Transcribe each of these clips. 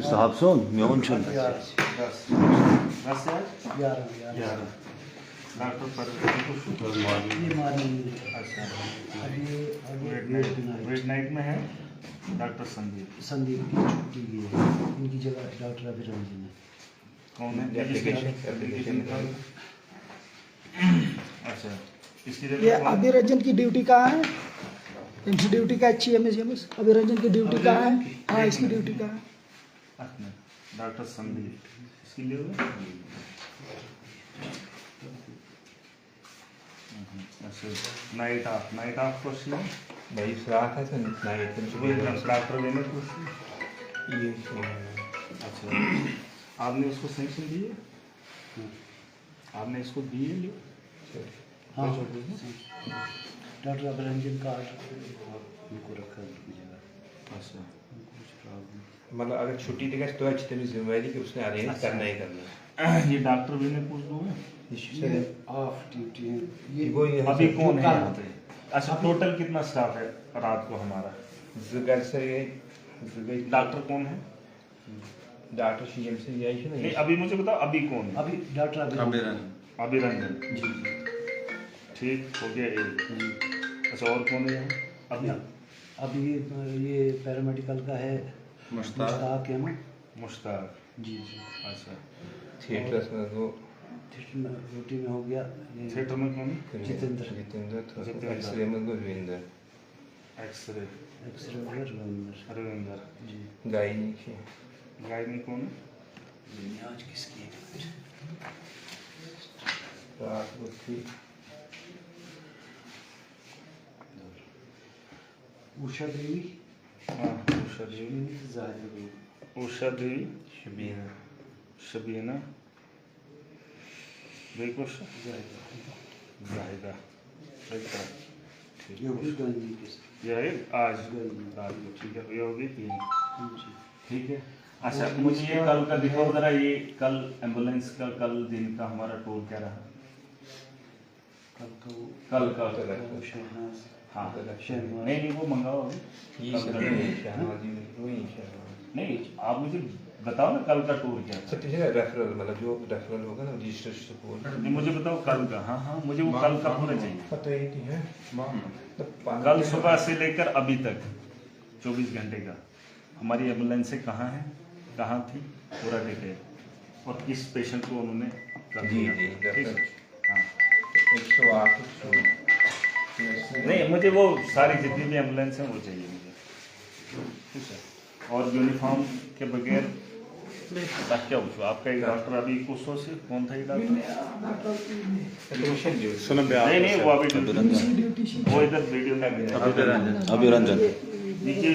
Saab son, yoğun çöl. Nasıl? Yarın. Doctor पर wait night में है डॉक्टर संदीप की छुट्टी की है, इनकी जगह डॉक्टर अभिरंजन है। कौन है? अच्छा, इसकी ये जगह अभिरंजन की ड्यूटी कहाँ है? इनकी ड्यूटी का HMS अभिरंजन की ड्यूटी कहाँ है? हाँ, इसकी ड्यूटी कहाँ है? डॉक्टर संदीप इसके लिए अच्छा नाइट ऑफ क्वेश्चन भाई फ्राक है तो नाइट डॉक्टर लेने ये अच्छा आपने उसको सैंक्शन दिए? आपने इसको दिए लिए? हाँ, डॉक्टर अभिरंजन का उनको रखा उनकी जगह। अच्छा मतलब अगर छुट्टी देगा तो अच्छी तरह जिम्मेदारी कि उसने अरेंज करना ही करना है। ये डॉक्टर भी ने पूछ दूंगा ऑफ ड्यूटी है ये वो अभी कौन है यहाँ पे? अच्छा टोटल कितना स्टाफ है रात को हमारा? जुगैर से ये डॉक्टर कौन है? डॉक्टर सीएम से यही है नहीं ना अभी मुझे बताओ अभी कौन है? अभी डॉक्टर अभिरंजन जी ठीक हो गया एक अच्छा और कौन है यहाँ? अभी ये पैरामेडिकल का है मुश्ताक है ना मुश्ताक जी। अच्छा थिएटर में वो ड्यूटी में हो गया थिएटर में कौन? जितेंद्र एक्सरे में गोविंदर एक्सरे हो गया रविंदर जी। गायनी की गायनी कौन है? आज किसकी है? रात को थी उषा देवी हाँ उषा देवी शबीना देखो जाहिदा ठीक है ये है आज रात को ठीक है ये होगी 3 ठीक है। अच्छा मुझे ये कल का दिखाओ जरा ये कल एम्बुलेंस का कल दिन का हमारा टूर क्या रहा? कल का हाँ नहीं वो मंगाओ नहीं आप मुझे बताओ ना कल का टूर क्या था? रेफरल मतलब जो रेफरल होगा ना रजिस्टर नहीं मुझे बताओ कल का हाँ मुझे वो कल का पूरा चाहिए। पता ही नहीं है कल सुबह से लेकर अभी तक 24 घंटे का हमारी एम्बुलेंसें कहाँ हैं कहाँ थी पूरा डिटेल और किस पेशेंट को उन्होंने कर दिया ठीक है हाँ 108 नहीं मुझे वो सारी जितनी भी एम्बुलेंस हैं वो चाहिए मुझे ठीक है। और यूनिफॉर्म के बगैर क्या पूछो आपका एक डॉक्टर अभी कुछ से कौन था ये डॉक्टर? नहीं वो अभी वो इधर वीडियो में अभिरंजन नीचे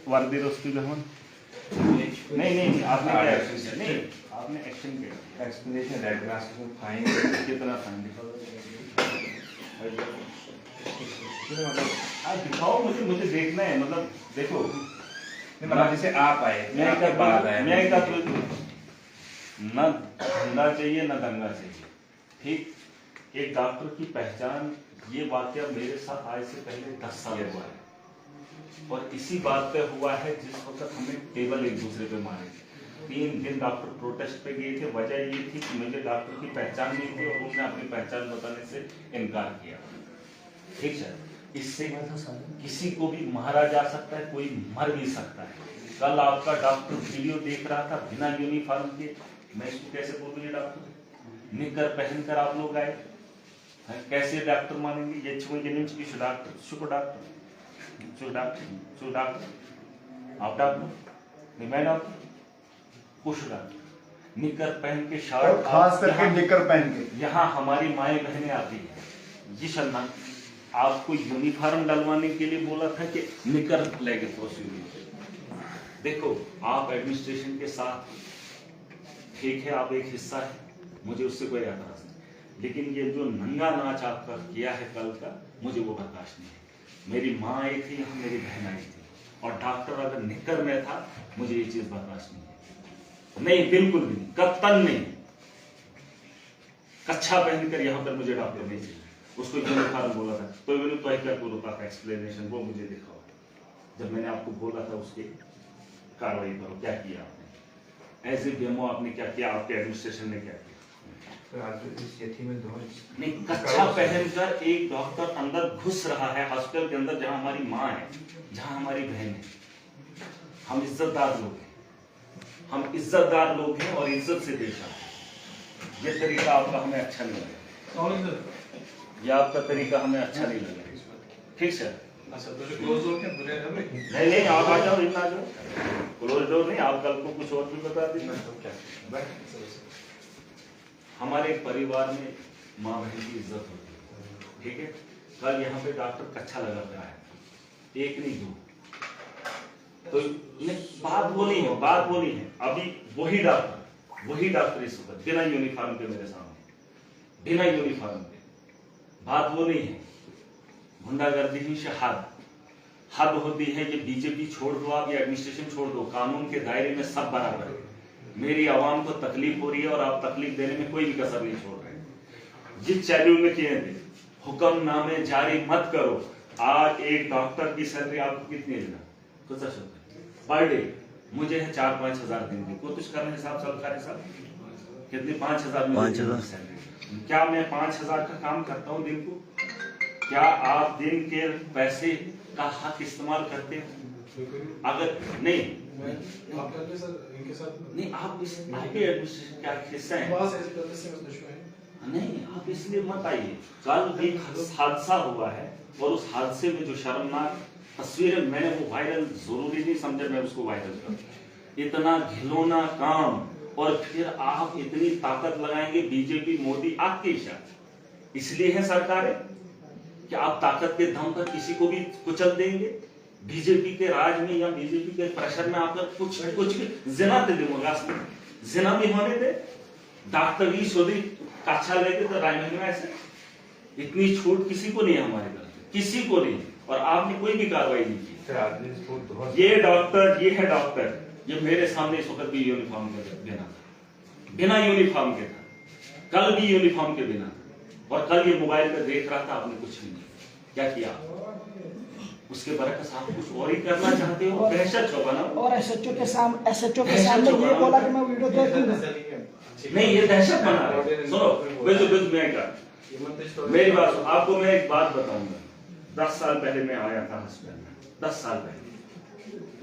वर्दी रोस्ती रहमान नहीं आपने क्या एक्शन नहीं आपने एक्शन किया एक्सप्लेनेशन रेड ग्लास में फाइन कितना फाइन दिखाओ मुझे देखना है मतलब देखो मतलब जैसे आप आए मैं क्या ना धंधा चाहिए ना दंगा चाहिए ठीक। एक डॉक्टर की पहचान ये वाकया मेरे साथ आज से पहले 10 साल हुआ है और इसी बात पे हुआ है जिस वक्त हमें टेबल एक दूसरे पे मारे 3 दिन डॉक्टर प्रोटेस्ट पे गए थे। वजह ये थी कि मुझे डॉक्टर की पहचान नहीं थी और उन्होंने अपनी पहचान बताने से इनकार किया ठीक है। इससे किसी को भी मारा जा सकता है कोई मर भी सकता है। कल आपका डॉक्टर वीडियो देख रहा था बिना यूनिफॉर्म के मैं इसको कैसे बोलूँ ये डॉक्टर निकर पहनकर आप लोग आए कैसे डॉक्टर मानेंगे? ये डॉक्टर आप डॉक्टर नहीं मैं डॉक्टर कुछ डॉक्टर निकर पहन के शर्ट खास करके निकर पहन के यहाँ हमारी माएँ बहनें आती है जी सलमान आपको यूनिफॉर्म डलवाने के लिए बोला था कि निकर लेके देखो आप एडमिनिस्ट्रेशन के साथ ठीक है आप एक हिस्सा है मुझे उससे कोई एतराज नहीं लेकिन ये जो नंगा नाच आपका किया है कल का मुझे वो बर्दाश्त नहीं है। मेरी माँ आई थी यहाँ मेरी बहन आई थी और डॉक्टर अगर निकर में था, मुझे ये चीज बर्दाश्त नहीं, बिल्कुल भी नहीं, कतन नहीं। कच्छा पहनकर यहाँ पर मुझे डॉक्टर नहीं चाहिए। उसको यूनिफॉर्म बोला था तो मैंने तो क्या करूँ का एक्सप्लेनेशन वो मुझे दिखाओ। जब मैंने आपको बोला था उसकी कार्रवाई करो, क्या किया आपने? एज ए बीएमओ आपने क्या किया? आपके एडमिनिस्ट्रेशन ने क्या किया? नहीं, कच्छा पहनकर एक डॉक्टर अंदर घुस रहा है हॉस्पिटल के अंदर, जहां हमारी माँ है, जहां हमारी बहन है। हम इज्जतदार लोग हैं, हम इज्जतदार लोग हैं और इज्जत से पेश आते हैं। ये तरीका आपका हमें अच्छा नहीं लगा, ये आपका तरीका हमें अच्छा नहीं लगा। ठीक सर, नहीं आप आ जाओ, इतना आ जाओ, क्लोज डोर नहीं। आप कल को कुछ और भी बता दीजिए। हमारे परिवार में माँ बहन की इज्जत होती है, ठीक है। कल यहाँ पे डॉक्टर कच्छा लगा रहा है, एक नहीं दो, तो बात वो नहीं है। अभी वही डॉक्टर इस वक्त बिना यूनिफॉर्म के मेरे सामने, बिना यूनिफॉर्म के। बात वो नहीं है, गुंडागर्दी ही से हद होती है। ये बीजेपी छोड़ दो, आप ये एडमिनिस्ट्रेशन छोड़ दो, कानून के दायरे में सब बराबर है। मेरी आवाम को तकलीफ हो रही है और आप तकलीफ देने में कोई भी कसर नहीं छोड़ रहे। जिस शेड्यूल में किए थे, हुक्मनामे जारी मत करो। आज एक डॉक्टर की सैलरी आपको कितनी देना? पर डे मुझे है 4-5 हजार दिन की। कुछ करने हिसाब सरकार हिसाब कितनी? 5,000 सैलरी। क्या मैं 5,000 का काम करता हूँ दिन को? क्या आप दिन के पैसे का हक इस्तेमाल करते हो? अगर नहीं आप आपके एडमिनिस्ट्रेशन क्या हिस्सा है? नहीं, आप इसलिए मत आइए। कल एक हादसा हुआ है और उस हादसे में जो शर्मनाक तस्वीरें, मैंने वो वायरल जरूरी नहीं समझा मैं उसको वायरल करूं। इतना घिनौना काम, और फिर आप इतनी ताकत लगाएंगे। बीजेपी मोदी आपके इशारे इसलिए है सरकारें कि आप ताकत के दम पर किसी को भी कुचल देंगे। बीजेपी के राज में या बीजेपी के प्रेशर में आप कुछ भी जिना दे दूंगा, जिना भी होने दे। डॉक्टर की सोदी कच्छा लेके तो राजमहल में ऐसे इतनी छूट किसी को नहीं है, हमारे घर किसी को नहीं। और आपने कोई भी कार्रवाई नहीं की। ये है डॉक्टर, ये मेरे सामने इस वक्त भी यूनिफॉर्म के बिना था, बिना यूनिफॉर्म के था, कल भी यूनिफॉर्म के बिना था। और कल ये मोबाइल पे देख रहा था, आपने कुछ भी नहीं क्या किया। उसके बरकस आप कुछ और ही करना चाहते हो, दहशत छुपाना। और एसएचओ के सामने ये बोला कि मैं वीडियो देखूंगा। नहीं, ये दहशत बना रहा है। सुनो, मेरी बात सुनो, आपको मैं एक बात बताऊंगा। 10 साल पहले मैं आया था हॉस्पिटल में, 10 साल पहले।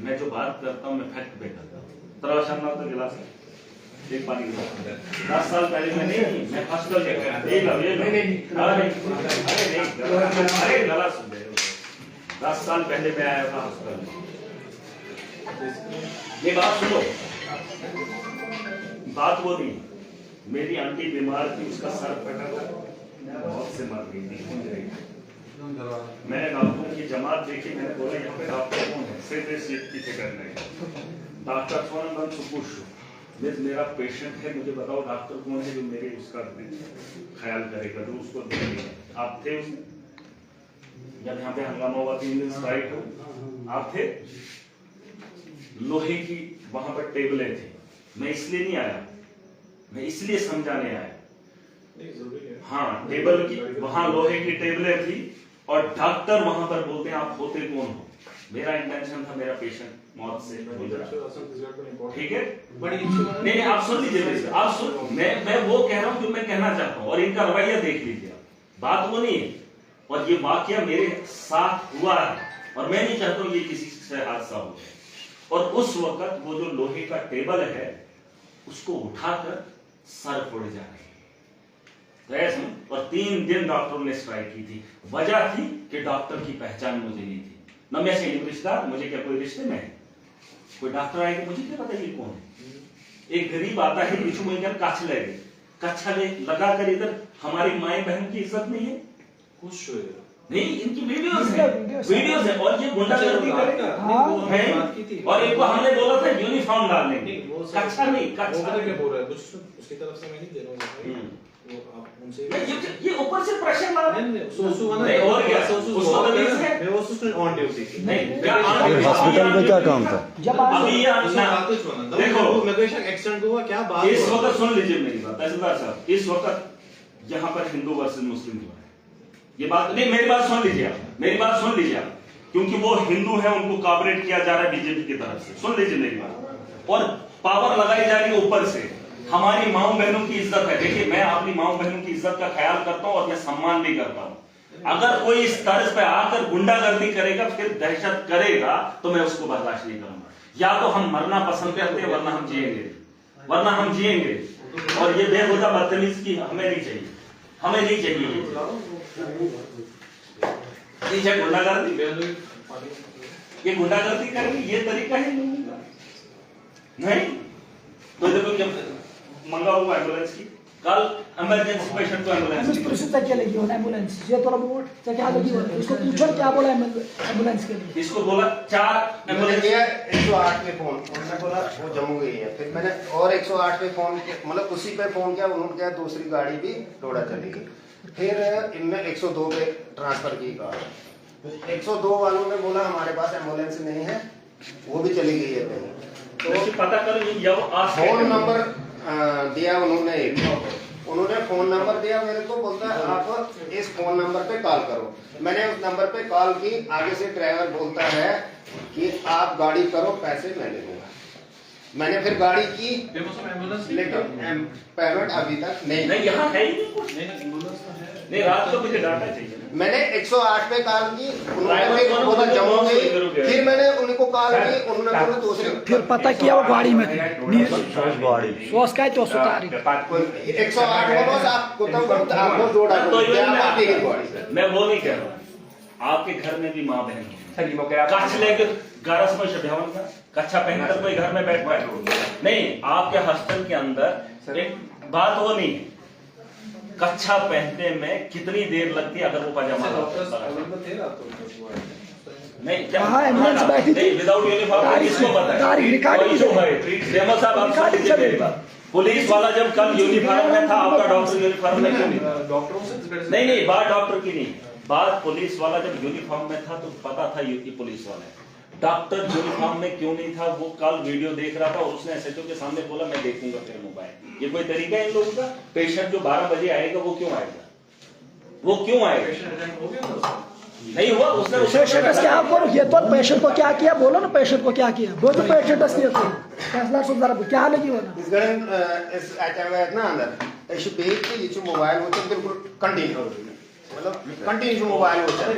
मैं जो बात करता हूँ मैं फैक्ट पे करता हूँ। तरह तो गिलास एक पानी गिलास 10 साल पहले मैं नहीं, मैं हॉस्पिटल गया। अरे गला सुन रहे हो, 10 साल पहले मैं आया था हॉस्पिटल में। ये बात सुनो, बात वो नहीं। मेरी आंटी बीमार थी, उसका सर फटा था, बहुत से मर गई थी। मैंने डॉक्टरों की जमात देखी, मैंने बोला यहाँ पे डॉक्टर कौन है? सिर्फ की फिक्र नहीं। डॉक्टर कौन है? सुपुष्ट मेरा पेशेंट है, मुझे बताओ डॉक्टर कौन है जो मेरे उसका ख्याल करेगा, जो उसको देखेगा। आप थे जब यहाँ पे हंगामा हुआ, 3 दिन स्ट्राइक हो, आप थे। लोहे की वहां पर टेबलें थी। मैं इसलिए नहीं आया, मैं इसलिए समझाने आया। हाँ, टेबल की वहां लोहे की टेबलें थी और डॉक्टर वहां पर बोलते हैं आप होते कौन हो। मेरा इंटेंशन था मेरा पेशेंट मौत से ठीक है। नहीं, आप सुन लीजिए, आप सुन। मैं वो कह रहा हूं जो मैं कहना चाहता हूं, और इनका रवैया देख लीजिए। बात वो नहीं है, और ये वाकया मेरे साथ हुआ है और मैं नहीं चाहता हूं ये किसी से हादसा हो जाए। और उस वक्त वो जो लोहे का टेबल है उसको उठाकर सर फोड़ जा रहे हैं। और 3 दिन डॉक्टरों ने स्ट्राइक की थी। वजह थी कि डॉक्टर की पहचान मुझे नहीं थी। न मैं से रिश्तेदार, मुझे क्या कोई रिश्ते में है? कोई डॉक्टर आएगा मुझे क्या पता ये कौन है। एक गरीब आता है, बिच्छू मिलकर कच्छ लगे, कच्छा लगा कर इधर हमारी माए बहन की इज्जत नहीं है। कुछ नहीं, इनकी वीडियोस है और ये गुंडागर्दी करेगा। और एक को हमने बोला था यूनिफॉर्म डालने, कच्छा नहीं, कच्छा क्या बोल रहा है उसकी तरफ से मैं नहीं दे रहा हूँ। ये ऊपर से प्रेशर ला रहे हैं। और क्या उसको तमीज है ऑन ड्यूटी नहीं हॉस्पिटल में क्या काम था? जब आप अभी ये देखो एक्सीडेंट हुआ क्या बात इस वक्त सुन लीजिए मेरी बात तहसीलदार साहब, इस वक्त यहाँ पर हिंदू वर्सेस मुस्लिम हुआ है। ये बात नहीं, मेरी बात सुन लीजिए आप, मेरी बात सुन लीजिए आप, क्योंकि वो हिंदू है उनको कॉपरेट किया जा रहा है बीजेपी की तरफ से। सुन लीजिए मेरी बात, और पावर लगाई जा रही है ऊपर से। हमारी माओ बहनों की इज्जत है। देखिए मैं अपनी माओ बहनों की इज्जत का ख्याल करता हूं और मैं सम्मान भी करता हूं। अगर कोई इस तर्ज पे आकर गुंडागर्दी करेगा, फिर दहशत करेगा, तो मैं उसको बर्दाश्त नहीं करूंगा। या तो हम मरना पसंद करते हैं, वरना हम जिएंगे। और ये बेहुदा बदतमीज की हमें नहीं चाहिए, हमें नहीं चाहिए। ये गुंडागर्दी, ये गुंडागर्दी करेंगे, ये तरीका है नहीं। तो देखो क्या मंगा हुआ एम्बुलेंस की, कल इमरजेंसी पेशेंट को एम्बुलेंस प्रोसेस क्या लगी होना एम्बुलेंस ये तो रिपोर्ट से क्या लगी होना इसको पूछो क्या बोला एम्बुलेंस के लिए। इसको बोला 4 एम्बुलेंस 108 पे फोन, उन्होंने बोला वो जम्मू गई है। फिर मैंने और 108 पे फोन किया, मतलब उसी पे फोन किया, उन्होंने क्या दूसरी गाड़ी भी रोड़ा चली गई। फिर इनने 102 पे ट्रांसफर की कार। 102 वालों ने बोला हमारे पास एम्बुलेंस नहीं है, वो भी चली गई है कहीं। तो पता करो फोन नंबर दिया उन्होंने फोन नंबर दिया मेरे को, बोलता है आप इस फोन नंबर पे कॉल करो। मैंने उस नंबर पे कॉल की, आगे से ड्राइवर बोलता है कि आप गाड़ी करो, पैसे मैं ले लूंगा। मैंने फिर गाड़ी की, लेकिन पेमेंट अभी तक नहीं यहाँ है ही नहीं कुछ। नहीं रात को मुझे डाटा चाहिए। मैंने 108 पे कॉल की, उन्होंने बोला जम्मू गई। फिर मैंने उनको कॉल की, उन्होंने बोला दूसरे। फिर पता किया वो गाड़ी में गाड़ी सोच का तो सुतारी 108 बोलो आपको आपको जोड़ा मैं वो नहीं कह रहा, आपके घर में भी माँ बहन कच्छ लेकर गारस में शभ्यावन का कच्छा पहनकर कोई घर में बैठ पाए नहीं। आपके हॉस्टल के अंदर एक बात वो नहीं है, कच्छा पहनने में कितनी देर लगती है अगर वो पजामा नहीं क्या एम्बुलेंस बैठी थी विदाउट यूनिफॉर्म किसको पता है। पुलिस वाला जब कल यूनिफॉर्म में था, आपका डॉक्टर यूनिफॉर्म में क्यों नहीं था? नहीं बात डॉक्टर की नहीं, बात पुलिस वाला जब यूनिफॉर्म में था तो पता था ये पुलिस वाला है। डॉक्टर यूनिफॉर्म में क्यों नहीं था? वो कल वीडियो देख रहा था और उसने एसएचओ के सामने बोला मैं देखूंगा फिर मोबाइल। ये कोई तरीका है इन लोगों का? पेशेंट जो 12 बजे आएगा वो क्यों आएगा? नहीं हुआ उसने पेशेंट क्या करो, ये तो पेशेंट को क्या किया बोलो ना, पेशेंट को क्या किया वो तो पेशेंट फैसला सुन जरा क्या लगी वो ना इस ना अंदर ऐसे पेज की ये मोबाइल वो तो बिल्कुल कंटिन्यू मतलब कंटिन्यू मोबाइल वो चल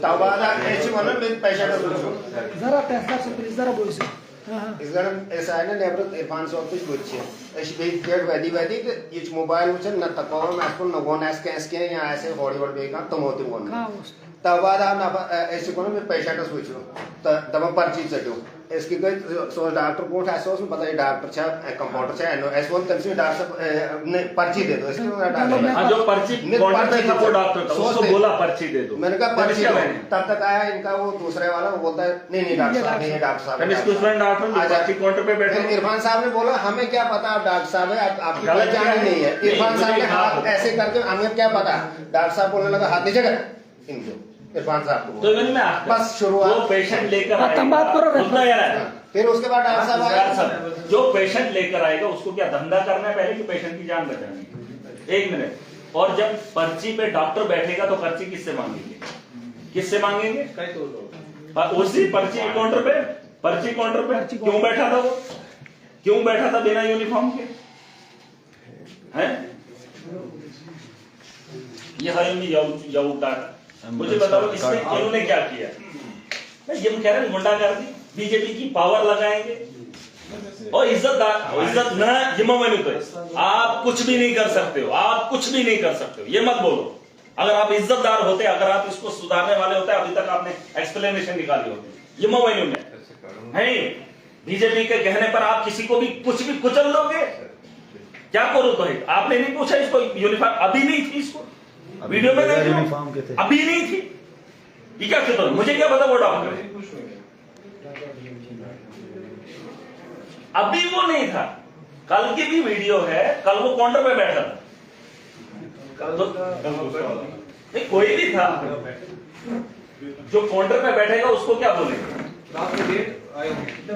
तब बाद ऐसे मतलब मैं पैसा जरा फैसला से प्लीज जरा बोल से इसगण ऐसा है ना नेबर इरफान साहब कुछ बच्चे ऐसे पेज पेड़ वैदी ये मोबाइल वो चल न तकाव में आपको न वो ना स्कैन या ऐसे हॉडी वर्ड बेका तुम होते वो तब बाद आप ऐसे को मैं पैसा का सोचो तब पर्ची चढ़ो इसकी कोई सो डॉक्टर को ऐसा उसमें पता है डॉक्टर छा कंपाउंडर छा नो ऐसे वन तंसी डॉक्टर ने पर्ची दे दो इसके डॉक्टर हां जो पर्ची काउंटर पे था वो डॉक्टर का उसको बोला पर्ची दे दो। मैंने कहा पर्ची तब तक आया इनका वो दूसरे वाला वो बोलता है नहीं डॉक्टर साहब नहीं डॉक्टर साहब इसके फ्रेंड डॉक्टर पर्ची काउंटर पे बैठे। इरफान साहब ने बोला हमें क्या पता आप डॉक्टर साहब है आपकी पहचान ही नहीं है। इरफान साहब ने हाथ ऐसे करके हमें क्या पता, डॉक्टर साहब बोलने लगा हाथ नीचे कर इनको इरफान साहब को तो मैंने मैं बस शुरुआत वो पेशेंट लेकर खत्म बात करो रुकना यार। फिर उसके बाद डॉक्टर साहब आए जो पेशेंट लेकर आएगा उसको क्या धंधा करना है पहले कि पेशेंट की जान बचानी? एक मिनट। और जब पर्ची पे डॉक्टर बैठेगा तो पर्ची किससे मांगेंगे? उसी पर्ची काउंटर पे क्यों बैठा था वो? क्यों बैठा था बिना यूनिफॉर्म के? हैं ये मुझे बताओ इसमें इन्होंने क्या किया? ये कह रहे हैं गुंडागर्दी, बीजेपी की पावर लगाएंगे और इज्जत ना आप कुछ भी नहीं कर सकते हो, ये मत बोलो। अगर आप इज्जतदार होते, अगर आप इसको सुधारने वाले होते, अभी तक आपने एक्सप्लेनेशन निकाली होती। ये मोबाइल में है बीजेपी के कहने पर आप किसी को भी कुछ भी कुचल दोगे? क्या करो तो आपने नहीं पूछा इसको यूनिफॉर्म अभी नहीं थी, इसको वीडियो में नहीं अभी नहीं थी, ये क्या कहते? मुझे क्या पता वो डॉक्टर अभी वो नहीं था। कल की भी वीडियो है, कल वो काउंटर पे बैठा था नहीं कोई भी था जो काउंटर पे बैठेगा उसको क्या बोलेंगे?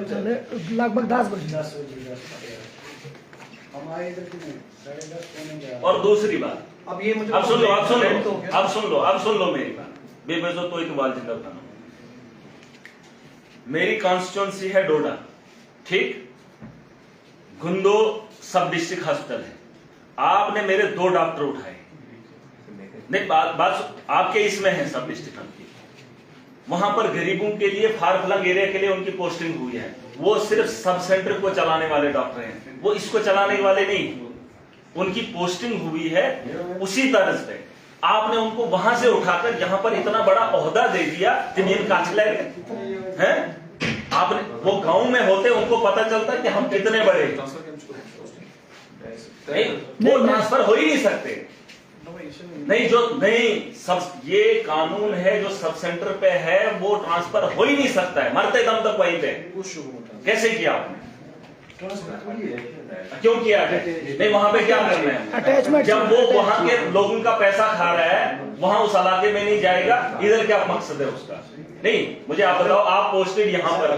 चले लगभग 10 बजे। और दूसरी बात, अब ये मुझे अब सुन लो मेरी बात। बेबजो तो इकबाल जिंदा उठाना। मेरी कॉन्स्टिट्यूंसी है डोडा, ठीक? गुंदो सब डिस्ट्रिक्ट हॉस्पिटल है। आपने मेरे 2 डॉक्टर उठाए। नहीं बात आपके इसमें है सब डिस्ट्रिक्ट की। वहां पर गरीबों के लिए फारफलंग एरिया के लिए उनकी पोस्टिंग हुई है। वो सिर्फ सब सेंटर को चलाने वाले डॉक्टर हैं, वो इसको चलाने वाले नहीं। उनकी पोस्टिंग हुई है उसी तरह पे। आपने उनको वहां से उठाकर यहां पर इतना बड़ा ओहदा दे दिया कि नींद काट ले हैं। आपने वो गांव में होते उनको पता चलता कि हम कितने बड़े नहीं, वो ट्रांसफर हो ही नहीं सकते। नहीं सब ये कानून है जो सब सेंटर पे है वो ट्रांसफर हो ही नहीं सकता है। मरते दम तक वहीं पे। कैसे किया आपने? क्यों किया है? नहीं वहां पे क्या करना है? अटैचमेंट। जब वो वहां के लोगों का पैसा खा रहा है वहां उस इलाके में नहीं जाएगा, इधर क्या मकसद है उसका? नहीं मुझे आप बताओ, आप पोस्टेड यहाँ पर।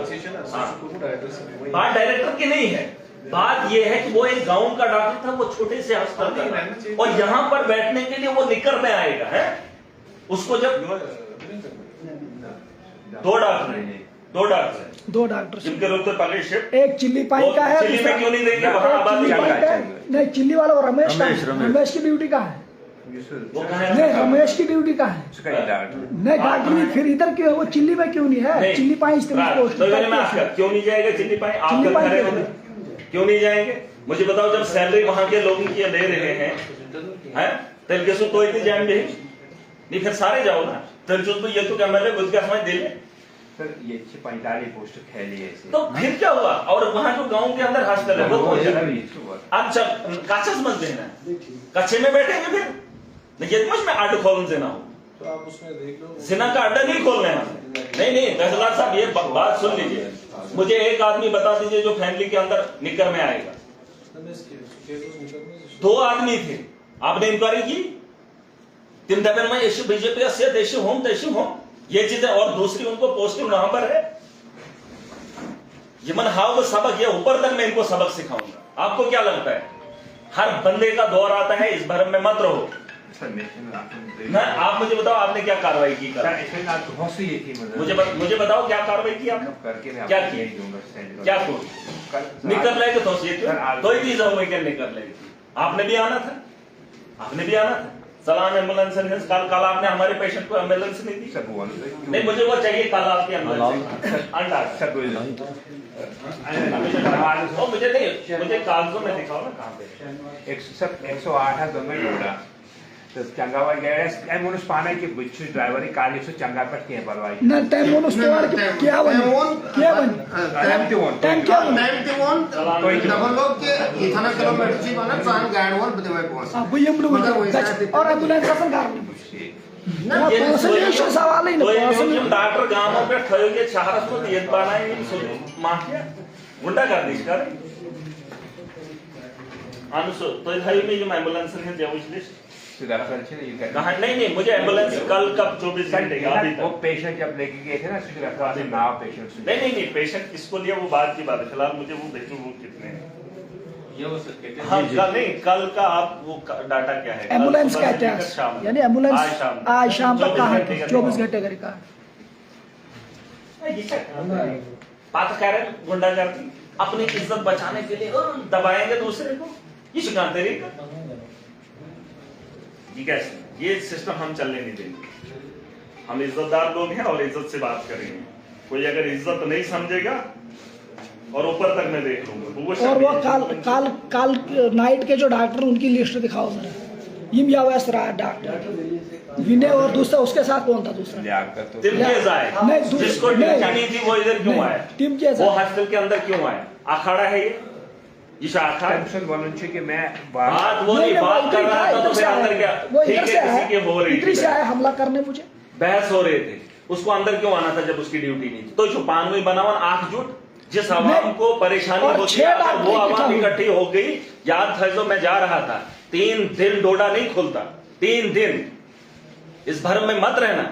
बात डायरेक्टर की नहीं है, बात यह है कि वो एक गांव का डॉक्टर था, वो छोटे से अस्पताल का, और यहाँ पर बैठने के लिए वो निकर में आएगा है। उसको जब 2 डॉक्टर जिनके रूप में पहले शिफ्ट एक चिल्ली पाइन का है, चिल्ली में क्यों नहीं देंगे? वहां आबादी नहीं चिल्ली वाला वो रमेश की ड्यूटी का है। नहीं रमेश की ड्यूटी का है। नहीं डॉक्टर नहीं, फिर इधर क्यों? वो चिल्ली में क्यों नहीं है? चिल्ली पाइन क्यों नहीं जाएगा चिल्ली पाइन? आप क्यों नहीं जाएंगे? मुझे बताओ, जब सैलरी वहां के लोगों की ले रहे हैं तेलकेसु तो इतनी जाएंगे नहीं, फिर सारे जाओ ना। तेलकेसु तो ये तो क्या मैंने बुझ गया समझ दिल सर ये 45 पोस्ट फैली है तो फिर क्या हुआ? और वहां जो गांव के अंदर हॉस्पिटल है वो कौन सा? अच्छा काचा समझ देना, कच्चे में बैठेंगे फिर नहीं। ये मुझ में आर्ट खोलन देना हो तो आप उसमें देख लो, जिना का अड्डा नहीं खोलना है। नहीं तहसीलदार साहब ये बात सुन लीजिए। मुझे एक आदमी बता दीजिए जो फैमिली के अंदर निकर में आएगा। 2 आदमी थे, आपने इंक्वायरी की? 3 दफे में इश्यू बीजेपी से देशी होम ये चीजें, और दूसरी उनको पोस्टिंग वहां पर है। ये मन हाउ सबक, ये ऊपर तक मैं इनको सबक सिखाऊंगा। आपको क्या लगता है? हर बंदे का दौर आता है, इस भरम में मत रहो। मैं आप मुझे बताओ आपने क्या कार्रवाई की? मुझे बताओ क्या कार्रवाई की आपने? क्या की? क्या निकल रहे थे तो ही निकल रहे थे। आपने भी आना था। सलाम एम्बुलेंस कल आपने हमारे पेशेंट को एम्बुलेंस नहीं दी। नहीं मुझे वो चाहिए कल आपकी मुझे कागजों में दिखाओ ना कहाँ पे। 108 गवर्नमेंट तो चंगावा गया मोनस पाना की बुच्ची ड्राइवर काल सो चंगा पर के बलवाई न टाइम मोनस तोड़ के क्या बन टाइम डबल लोग के इतना किलोमीटर ची बना ट्रान गाइड वन बदे में पहुंच अब ये मुझे और एम्बुलेंस का ना पर्सनल सवाल ही ना। डॉक्टर गांव में ठयोगे शहर में ये पाना ही माफिया गुंडा कर दी कर अनुसो तो भाई में जो एम्बुलेंस है देवश लिस्ट कहाँ? नहीं मुझे एम्बुलेंस कल कब 24 घंटे वो पेशेंट जब लेके गए थे ना नाव पेशेंट नहीं पेशेंट किसको लिया वो बात की बात है। फिलहाल मुझे वो देखो वो कितने हैं। हाँ नहीं कल का आप वो डाटा क्या है? एम्बुलेंस का इतिहास यानी एम्बुलेंस आज शाम तक कहाँ है? 24 घंटे का रिकॉर्ड। बात कह रहे गुंडा करती अपनी इज्जत बचाने के लिए दबाएंगे दूसरे को, ये शिकायत तरीका ठीक है। ये सिस्टम हम चलने नहीं देंगे। हम इज्जतदार लोग हैं और इज्जत से बात करेंगे। कोई अगर इज्जत नहीं समझेगा और ऊपर तक मैं देख लूंगा। और वो काल नाइट के जो डॉक्टर उनकी लिस्ट दिखाओ जरा। यम यावस रहा डॉक्टर विनय और दूसरा उसके साथ कौन था? दूसरा जिसको ड्यूटी नहीं थी वो इधर क्यों आया? वो हॉस्टल के अंदर क्यों आया? अखाड़ा है ये शाखा कि मैं बात वो नहीं बात कर रहा था तो फिर अंदर क्या ठीक है किसी के हो रही थी हमला करने मुझे बहस हो रहे थे। उसको अंदर क्यों आना था जब उसकी ड्यूटी नहीं थी? तो छुपानवी बनावन आंख जुट जिस आवाम को परेशानी होती है वो आवाम इकट्ठी हो गई। याद था जो मैं जा रहा था 3 दिन डोडा नहीं खुलता, 3 दिन इस भरम में मत रहना,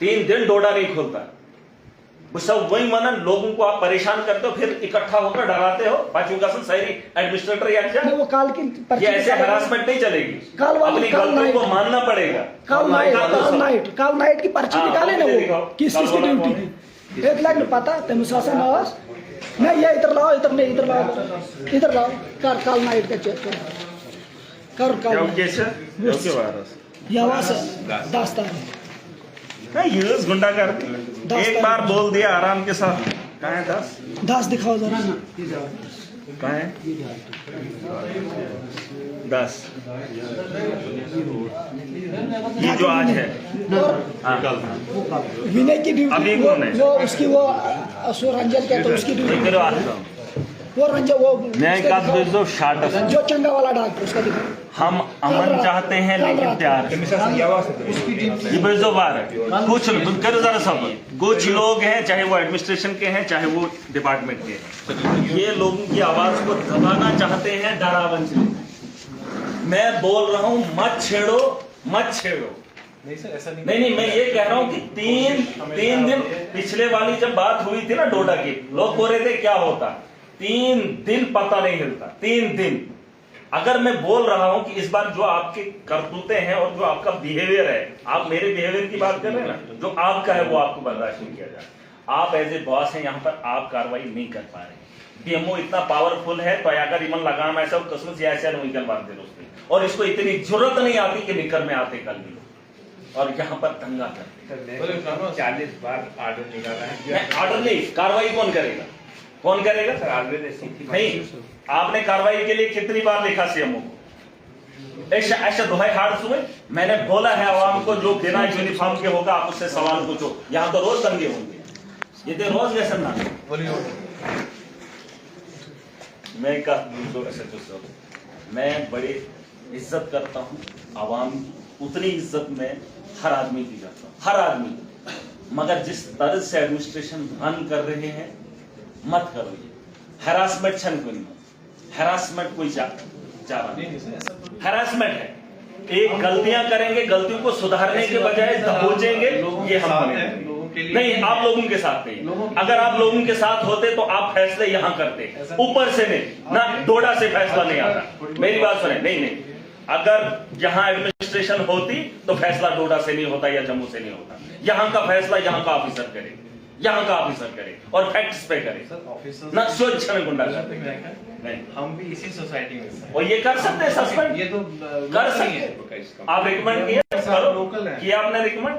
3 दिन डोडा नहीं खुलता। वो सब वही माना, लोगों को आप परेशान करते हो, फिर इकट्ठा होकर डराते हो। पाचुकासन शहरी एडमिनिस्ट्रेटर या क्या, वो काल की ये ऐसे हरासमेंट नहीं चलेगी। काल वाली अपनी काल गलतियों को नाइट, मानना पड़ेगा। काल नाइट की पर्ची हाँ, निकाले ना, दिखाओ। वो किस किस की ड्यूटी थी, एक लाख पता तेम शासन आवास नहीं, ये इधर लाओ, इधर नहीं, इधर लाओ, इधर लाओ, कर काल नाइट का चेक कर काल ये आवास 10 तारीख यूज गुंडा कर एक बार बोल दिया आराम के साथ। कहाँ है 10 दिखाओ जरा। कहाँ है 10 ये जो आज है। हाँ। विनय की ड्यूटी अभी कौन है? वो उसकी वो रंजन कहते हैं उसकी ड्यूटी, करो आज का। वो रंजन वो मैं उसका का दिखाओ। शार्ट जो चंगा वाला डॉक्टर उसका दिखाओ। हम अमन चाहते हैं लेकिन प्यार ये बेजो बार है। कुछ करो जरा सब, कुछ लोग हैं चाहे वो एडमिनिस्ट्रेशन के हैं चाहे वो डिपार्टमेंट के हैं, ये लोगों की आवाज को दबाना चाहते हैं डरावन से। मैं बोल रहा हूं मत छेड़ो, मत छेड़ो। नहीं सर, ऐसा नहीं। नहीं मैं ये कह रहा हूं कि तीन दिन पिछले वाली जब बात हुई थी ना डोडा की, लोग बोल रहे थे क्या होता, 3 दिन पता नहीं हिलता। 3 दिन अगर मैं बोल रहा हूं कि इस बार जो आपके करतूते हैं और जो आपका बिहेवियर है, आप मेरे बिहेवियर की बात कर रहे हैं ना, जो आपका है वो आपको बर्दाश्त नहीं किया जाए। आप एज ए बॉस हैं, यहां पर आप कार्रवाई नहीं कर पा रहे। डीएमओ इतना पावरफुल है तो अगर इमन लगाम ऐसा कसम से ऐसा नहीं कर पाते दोस्ती, और इसको इतनी जरूरत नहीं आती कि निकल में आते कल भी और यहाँ पर दंगा करते। 40 बार आर्डर निकाला है। ऑर्डर नहीं, कार्रवाई कौन करेगा? कौन करेगा सर? ऑलरेडी नहीं, आपने कार्रवाई के लिए कितनी बार लिखा सीएमओ को? ऐसा दोहाई हार सुने, मैंने बोला है आवाम को जो बिना यूनिफॉर्म के होगा आप उससे सवाल पूछो। यहाँ तो रोज दंगे होंगे, ये तो रोज वैसा ना। मैं बड़ी इज्जत करता हूँ आवाम, उतनी इज्जत में हर आदमी की करता हूँ, हर आदमी। मगर जिस तरह से एडमिनिस्ट्रेशन रन कर रहे हैं मत करो ये हैरासमेंट। छन कोई हैरासमेंट कोई जा रहा नहीं, हैरासमेंट है। एक गलतियां करेंगे, गलतियों को सुधारने के बजाय दबोचेंगे, ये हम नहीं। आप लोगों के साथ नहीं, अगर आप लोगों के साथ होते तो आप फैसले यहां करते, ऊपर से नहीं ना, डोडा से फैसला नहीं आता। मेरी बात सुने, नहीं अगर यहां एडमिनिस्ट्रेशन होती तो फैसला डोडा से नहीं होता या जम्मू से नहीं होता। यहां का फैसला यहां का ऑफिसर करे, यहाँ का ऑफिसर करे और फैक्ट्स पे करे ना, सोच गुंडा नहीं। हम भी इसी सोसाइटी में और ये कर सकते हैं सस्पेंड, ये तो कर सकते हैं। आप रिकमेंड किए, लोकल है, किया आपने रिकमेंड,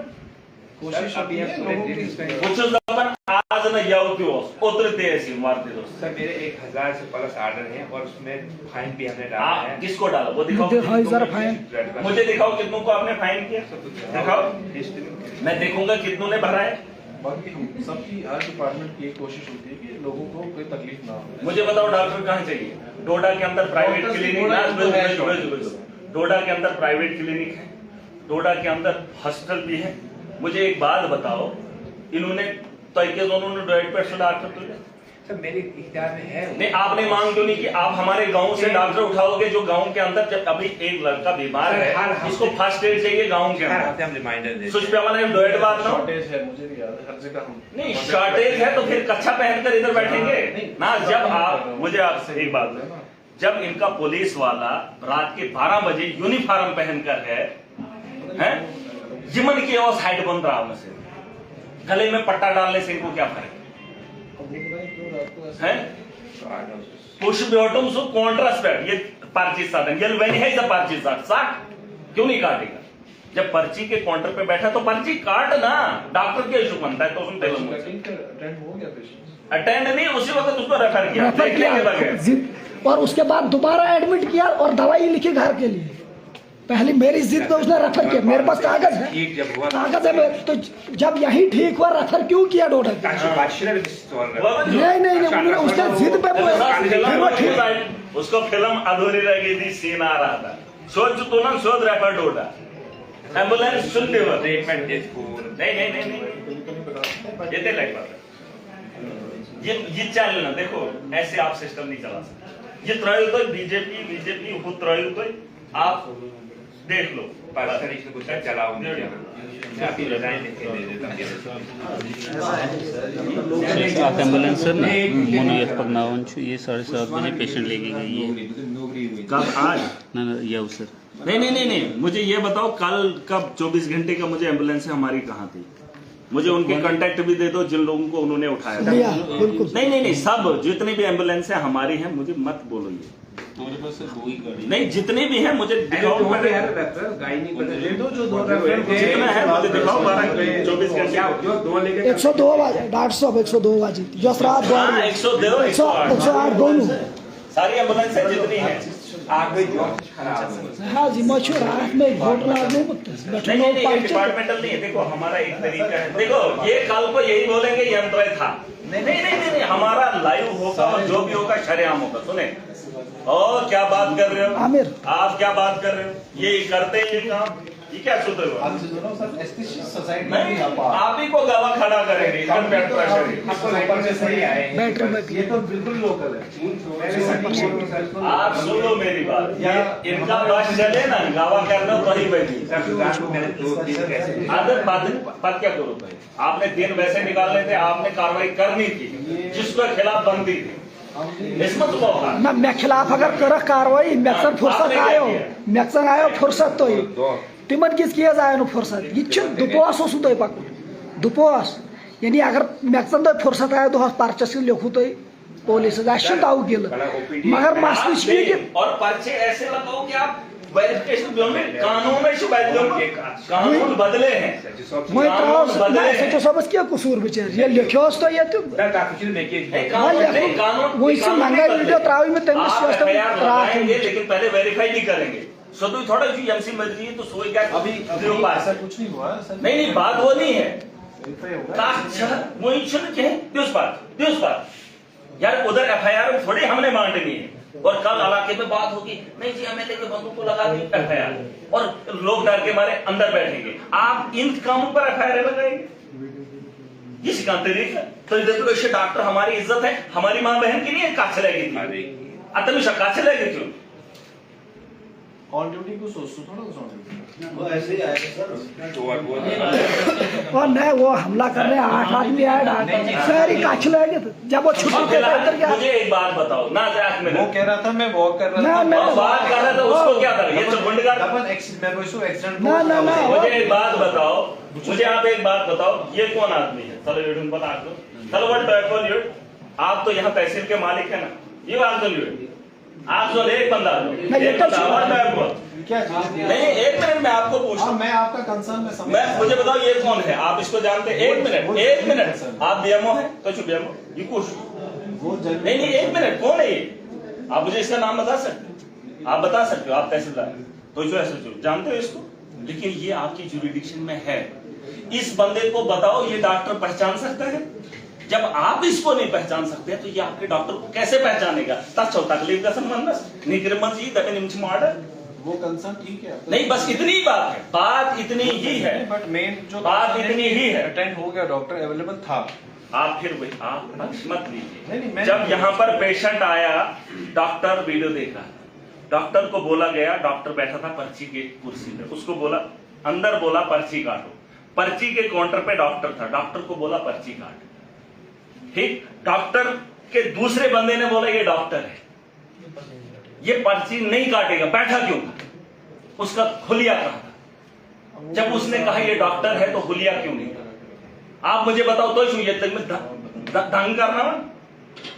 कोशिश अभी है लोगों की। कुछ जबान आज न जाओ क्यों उतरते ऐसी मारते दोस्त। सर मेरे 1000 से प्लस ऑर्डर हैं और उसमें फाइन भी हमने डाला है। किसको डाला वो दिखाओ, फाइन मुझे दिखाओ कितनों को आपने फाइन किया, दिखाओ, मैं देखूंगा कितनों ने भरा है। बाकी हम सबकी हर डिपार्टमेंट की एक कोशिश होती है कि लोगों को कोई तकलीफ ना हो। मुझे बताओ डॉक्टर कहाँ चाहिए? डोडा के अंदर प्राइवेट क्लिनिक, डोडा के अंदर प्राइवेट क्लिनिक है, डोडा के अंदर हॉस्पिटल भी है। मुझे एक बात बताओ, इन्होंने तय के दोनों ने डॉक्टर तुझे सर मेरे इख्तियार में है नहीं, आपने मांग क्यों नहीं कि आप हमारे गांव से डॉक्टर उठाओगे जो गांव के अंदर जब अभी एक लड़का बीमार है इसको फर्स्ट एड चाहिए गांव के अंदर, हम रिमाइंडर देते हैं। सुच पे वाला डोएट बात ना शॉर्टेज है, मुझे नहीं याद हर जगह हम नहीं, शॉर्टेज है तो फिर कच्छा पहनकर इधर बैठेंगे ना। जब आप मुझे आपसे एक बात है, जब इनका पुलिस वाला रात के 12 बजे यूनिफॉर्म पहनकर है जिमन की और साइड बंद रहा उनसे, गले में पट्टा डालने से इनको क्या फर्क है? पुश बॉटम सो कॉन्ट्रास्ट ये पर्ची साधन ये वेन है पर्ची साठ क्यों नहीं काटेगा? जब पर्ची के काउंटर पे बैठा तो पर्ची काट ना, डॉक्टर क्या इशू बनता है तो उसमें अटेंड नहीं, उसी वक्त उसको रेफर किया और उसके बाद दोबारा एडमिट किया और दवाई लिखी घर के लिए। पहले मेरी जिद पे उसने रेफर किया, मेरे पास कागज है, कागज है, तो जब यही ठीक हुआ रेफर क्यों किया डोडा? नहीं उसने जिद पे उसको फिल्म अधूरी रह गई थी, सीन आ रहा था, सोच तो ना सोच रेफर डोडा एम्बुलेंस सुनते हुए नहीं ये लाइक बात है, ये चल ना देखो, ऐसे आप सिस्टम नहीं चला सकते। ये त्रय बीजेपी बीजेपी त्रय आप देख लो। पर्सनल इसको कुछ चलाऊंगी मैं अभी रिजाइन लिख के दे देता आप एम्बुलेंस सर ना मोनोयत पगनावन ये 7:30 बजे पेशेंट लेके गई है। कब आज? ना यू सर। नहीं, मुझे ये बताओ कल कब 24 घंटे का मुझे एम्बुलेंस हमारी कहाँ थी? मुझे उनके कांटेक्ट भी दे दो जिन लोगों को उन्होंने उठाया था। बिल्कुल नहीं, सब जितनी भी एम्बुलेंस है हमारी हैं, मुझे मत बोलो ये। हमारे पास सर 2 ही गाड़ी नहीं, जितने भी हैं मुझे दिखाओ। जो दो जितना है मुझे दिखाओ 24 घंटे। जो दो लेके 102 आवाज है, डॉक्टर साहब 102 आवाज है, जो रात हाँ, 102, 108 दोनों सारी एम्बुलेंस है जितनी है। आगे जो खराब है हाँ जी मशहूर रात में होटल आदमी नहीं, ये डिपार्टमेंटल नहीं है। देखो हमारा एक तरीका है, देखो ये कल को यही बोलेंगे यंत्र था। नहीं, हमारा लाइव होगा और जो भी होगा शरेआम होगा। सुने और क्या बात कर रहे हो आमिर, आप क्या बात कर रहे हो? ये करते हैं ये काम, ये क्या सूत्र हुआ? आप ही को गवाह खड़ा करेंगे। बैटरी में ये तो बिल्कुल लोकल है। आप सुनो मेरी बात, ये इनका बस चले ना गवाह करना वही बैठी आदत बात क्या करो भाई? आपने दिन वैसे निकालने थे, आपने कार्रवाई करनी थी जिसके खिलाफ बनती थी। इसमें तो बहुत ना मैं खिलाफ अगर कर कार्रवाई मैक्सन फुर्सत आयो फुर्सत तो तिमन किस किया जाए ना फुर्सत ये दुपोस तो पक दुपोस यानी अगर मैक्सन तो फुर्सत आयो तो पर्चस लिखू तो पुलिस दाव गिल मगर मसले और पर्चे ऐसे लगाओ कि आप वेरिफिकेशन कानून बदले हैं। सबस क्या कसूर बिचार ये लिखोस तो ये महंगा वीडियो त्रावी में लेकिन पहले वेरीफाई नहीं करेंगे। सो तो थोड़ा एमसी मर्जी तो सोए क्या अभी ऐसा कुछ नहीं हुआ। नहीं बात वो नहीं है वही यार उधर एफआईआर थोड़ी हमने मांगनी है और कल इलाके में बात होगी नहीं जी एमएलए के बंदूक को लगा दी एफआईआर और लोग डर के मारे अंदर बैठेंगे। आप इन कामों पर एफआईआर लगाएंगे? ये सिखाते रहिए। तो देखो डॉक्टर हमारी इज्जत है, हमारी माँ बहन की नहीं है। का चलेगी थी अतमिशा का चलेगी क्यों? ऑन ड्यूटी को सोच थोड़ा वो ऐसे ही आएगा सर। और नहीं वो हमला करने 8 आदमी आए सारी काछ लगे जब वो छुट्टी मुझे एक बात बताओ ना वो कह रहा था मैं वॉक कर रहा था बात कर रहा था उसको क्या था? ये तो गुंडगार एक्सीडेंट मुझे एक बात बताओ, मुझे आप एक बात बताओ ये कौन आदमी है? चलो ये बता दो। चलो व्हाट आप तो यहाँ तहसील के मालिक है ना, ये बात बोलिए। आप जो एक बंदा नहीं एक मिनट में आपको पूछूं मैं आपका कंसर्न मैं मुझे बताओ ये कौन है? आप इसको जानते हैं? एक मिनट आप बीएमओ है तो चुप बीएमओ ये कुछ नहीं एक मिनट कौन है ये? आप मुझे इसका नाम बता सकते? आप बता सकते हो? आप तहसीलदार तो जो ऐसे जानते हो इसको, लेकिन ये आपकी जुरिडिक्शन में है। इस बंदे को बताओ ये डॉक्टर पहचान सकता है? जब आप इसको नहीं पहचान सकते तो ये आपके डॉक्टर को कैसे पहचानेगा? तकलीफ का संबंध वो कंसर्न ठीक है नहीं, बस इतनी ही बात है। बात इतनी ही है, बट मेन जो बात इतनी ही है। अटेंड हो गया, डॉक्टर अवेलेबल था। आप फिर आप मत लीजिए। जब यहाँ पर पेशेंट आया डॉक्टर वीडियो देखा, डॉक्टर को बोला गया, डॉक्टर बैठा था पर्ची के कुर्सी पे, उसको बोला अंदर बोला पर्ची काटो। पर्ची के काउंटर पे डॉक्टर था, डॉक्टर को बोला पर्ची काट। ठीक, डॉक्टर के दूसरे बंदे ने बोला ये डॉक्टर है, ये पर्ची नहीं काटेगा। बैठा क्यों था? उसका हुलिया कहा था। जब उसने कहा ये डॉक्टर है तो हुलिया क्यों नहीं था? आप मुझे बताओ तो ये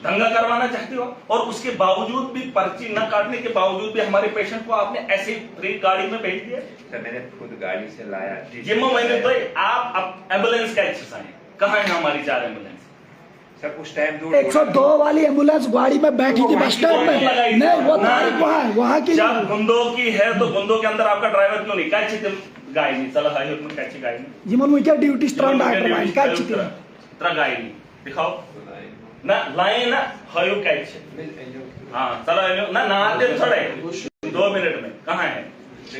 दंगा करवाना चाहते हो? और उसके बावजूद भी पर्ची न काटने के बावजूद भी हमारे पेशेंट को आपने ऐसे फ्री गाड़ी में भेज दिया। सर मैंने खुद गाड़ी से लाया। जिम्मा मैंने तो आप एम्बुलेंस का एक्सरसाइज कहाँ है? हमारी 4 एम्बुलेंस सर उस टाइम 102 वाली एम्बुलेंस गाड़ी में बैठी थी बस स्टैंड में। नहीं वो वहाँ की जब गुंदो की है तो गुंदो के अंदर आपका ड्राइवर क्यों नहीं? कैची गाय नहीं चला हाई में कैची गाय नहीं जिमन मुझे ड्यूटी स्ट्रांग डाक्टर कैची त्रा गाय नहीं दिखाओ ना लाइन ना हाई कैची। हाँ चलो ना नाते थोड़े 2 मिनट में कहाँ है?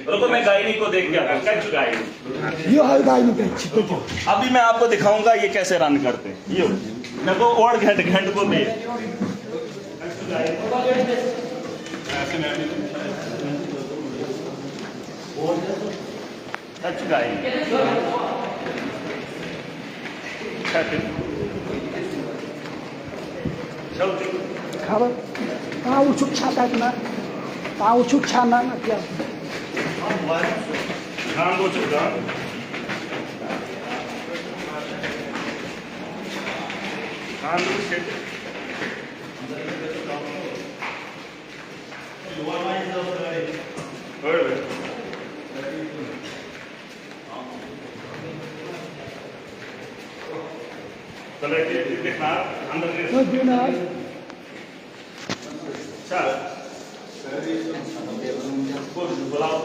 रुको मैं गायनी को देख के आता हूँ। गायनी ये हर गाय में कैची। अभी मैं आपको दिखाऊंगा ये कैसे रन करते हैं। ये मैं को और घंट को दे टच गाय खबर कहाँ उछुक छाता ना कहाँ उछुक छाना ना क्या ध्यान दो चुका ध्यान दो चलो देखना अंदर चल बुलाओ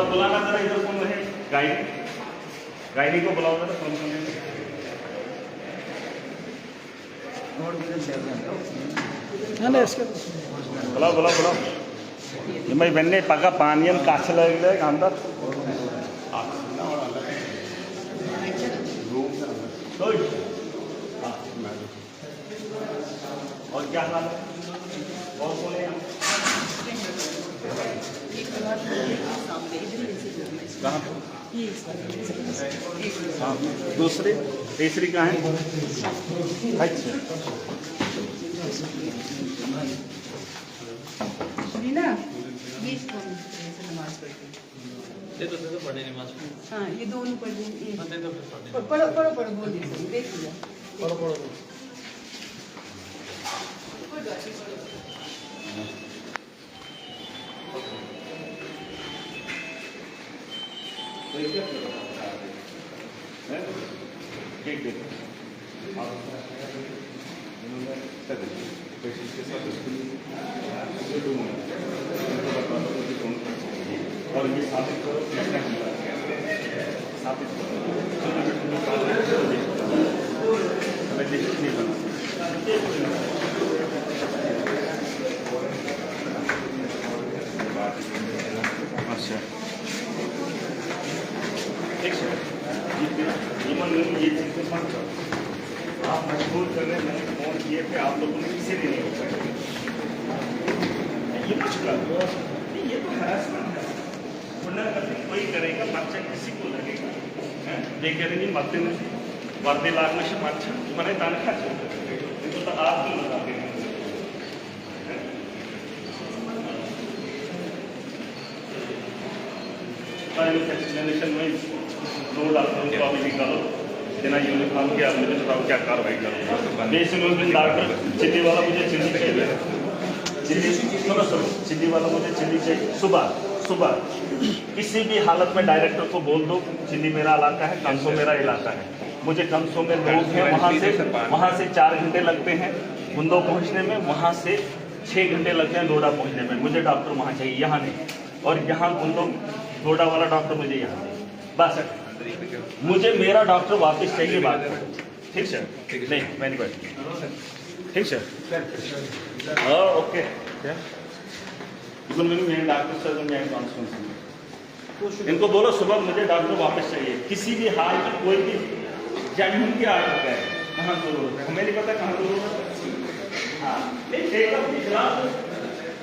बुलाना जरा इधर कौन है गायनी को बुलाओ जरा कौन कौन है बुलाओ बुलाओ बुलाओ मैं बन्ने पका पानियन काछ लगे अंदर और क्या हाल है और कौन है कहाँ हाँ दूसरी तीसरी कहाँ है अच्छा ना ये नमाज पढ़ते दे दो पढ़े नमाज हाँ ये दोनों पढ़ पढ़ो पढ़ो पढ़ो बोल दीजिए देख लिया पढ़ो पढ़ो ठीक ठीक और ये साबित करो साबित करो मैं लिस्ट नहीं बना अच्छा एक ये चीज़ें मत करो आप मजबूर कर रहे हैं मैंने फोन किए थे आप लोगों ने किसी ने नहीं उठाया ये मुश्किल ये तो हरासमेंट है पुनर्गठन कोई करेगा मर्चा किसी को लगेगा बेकरेनी मत वर्दे लागने से मर्चा मैंने तनखा इनको तो आप क्यों लगाते हैं एक्सप्लेनेशन में दो डॉक्टरों को अभी निकालो बिना यूनिफॉर्म के आप मुझे बताओ क्या कार्रवाई करो डॉक्टर चिल्ली वाला मुझे चिल्ली चाहिए चिल्ली सुनो सुनो चिल्ली वाला मुझे चिल्ली चाहिए सुबह सुबह किसी भी हालत में डायरेक्टर को बोल दो चिल्ली मेरा इलाका है कंसो मेरा इलाका है मुझे कंसो में लोग हैं वहाँ से 4 घंटे लगते हैं बुंदो पहुँचने में वहाँ से 6 घंटे लगते हैं डोडा पहुँचने में मुझे डॉक्टर वहाँ चाहिए यहाँ नहीं और यहाँ बुंदो डोडा वाला डॉक्टर मुझे यहाँ नहीं बस मुझे मेरा डॉक्टर वापस चाहिए बात ठीक सर नहीं वेरी गुड ठीक सर हाँ ओके डॉक्टर सर मैं इनको बोलो सुबह मुझे डॉक्टर वापस चाहिए किसी भी हाल में कोई भी जेन्युइन की आर्ट है कहाँ जरूरत है हमें नहीं पता कहाँ जरूरत है हाँ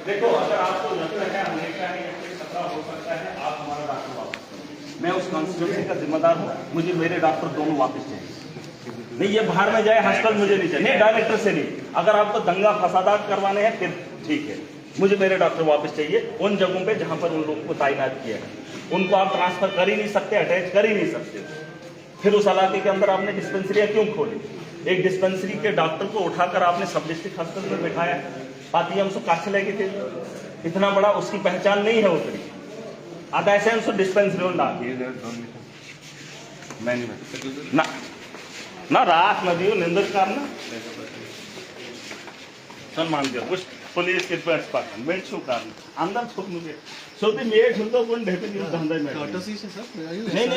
देखो अगर आपको लगता है हमने का खतरा हो सकता है आप हमारा डॉक्टर वापस मैं उस कॉन्स्टिट्यूंसी का जिम्मेदार हूँ मुझे मेरे डॉक्टर दोनों वापस चाहिए नहीं ये बाहर में जाए हॉस्पिटल मुझे नहीं चाहिए नहीं डायरेक्टर से नहीं अगर आपको दंगा फसादात करवाने हैं फिर ठीक है मुझे मेरे डॉक्टर वापस चाहिए उन जगहों पे जहां पर उन लोगों को तैनात किया है उनको आप ट्रांसफर कर ही नहीं सकते अटैच कर ही नहीं सकते फिर उस इलाके के अंदर आपने डिस्पेंसरियां क्यों खोली एक डिस्पेंसरी के डॉक्टर को उठाकर आपने सब डिस्ट्रिक्ट हॉस्पिटल में बैठाया पाती हम काछ लेके थे इतना बड़ा उसकी पहचान नहीं है उतनी आता ऐसे हम डिस्पेंसरी ना ना रात नदी निंदक करना सम्मान कर कुछ पुलिस के पास मेट छू कारण अंदर छुप मुझे सोते मेट छू तो कौन ढेपे नहीं धंधे में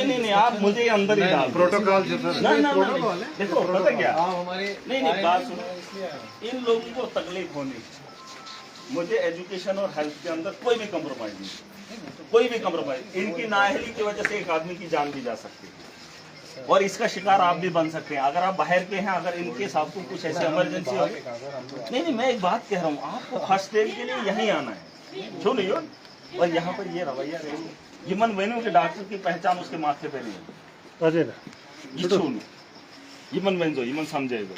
नहीं आप मुझे अंदर ही डाल प्रोटोकॉल ना देखो पता क्या नहीं बात सुनो इन लोगों को तकलीफ होनी मुझे एजुकेशन और हेल्थ के अंदर कोई भी कम्प्रोमाइज नहीं कोई भी कम्प्रोमाइज इनकी नाअहली की वजह से एक आदमी की जान भी जा सकती है और इसका शिकार आप भी बन सकते हैं अगर आप बाहर के हैं। अगर इनके साथ आपको कुछ ऐसे इमरजेंसी हो, नहीं, मैं एक बात कह रहा हूँ, आपको फर्स्ट एड के लिए यहीं आना है, सुनिए। और यहाँ पर ये रवैया यमन वेन्यू के डॉक्टर की पहचान उसके माथे पे नहीं है, यमन वेंजो, यमन समझेगा,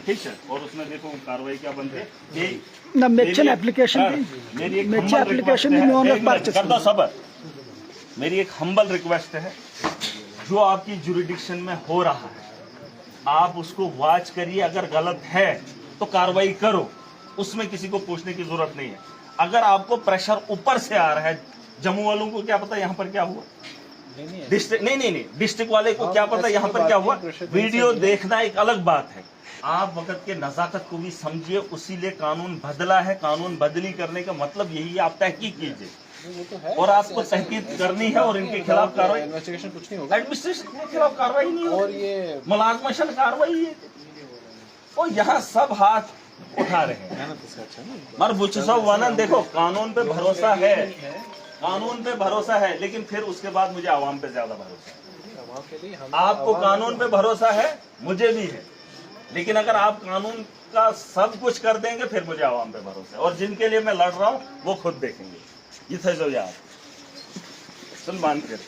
ठीक है। और उसमें देखो कार्रवाई क्या बनती है। ना मेचन एप्लीकेशन मेरी एक मेचन एप्लीकेशन में ऑनर परचेस करदा सबर, मेरी एक हम्बल रिक्वेस्ट है, जो आपकी जुरिडिक्शन में हो रहा है आप उसको वॉच करिए। अगर गलत है तो कार्रवाई करो, उसमें किसी को पूछने की जरूरत नहीं है। अगर आपको प्रेशर ऊपर से आ रहा है, जम्मू वालों को क्या पता यहाँ पर क्या हुआ, डिस्ट्रिक्ट नहीं, डिस्ट्रिक्ट वाले को क्या पता यहाँ पर क्या हुआ। वीडियो देखना एक अलग बात है, आप वक्त के नजाकत को भी समझिए। उसी लिए कानून बदला है, कानून बदली करने का मतलब यही है, आप तहकीक कीजिए और आपको तहकीक करनी है और इनके खिलाफ कार्रवाई, इन्वेस्टिगेशन कुछ नहीं होगा, एडमिनिस्ट्रेशन के खिलाफ कार्रवाई नहीं और होगी, ये मुलाजमशन कार्रवाई है। और यहाँ सब हाथ उठा रहे हैं। मर बुचसो वनन, देखो कानून पे भरोसा है, कानून पे भरोसा है, लेकिन फिर उसके बाद मुझे आवाम पे ज्यादा भरोसा है। आपको कानून पे भरोसा है, मुझे भी है, लेकिन अगर आप कानून का सब कुछ कर देंगे फिर मुझे आवाम पे भरोसा है। और जिनके लिए मैं लड़ रहा हूँ वो खुद देखेंगे। ये थे जो यार सुन मान कर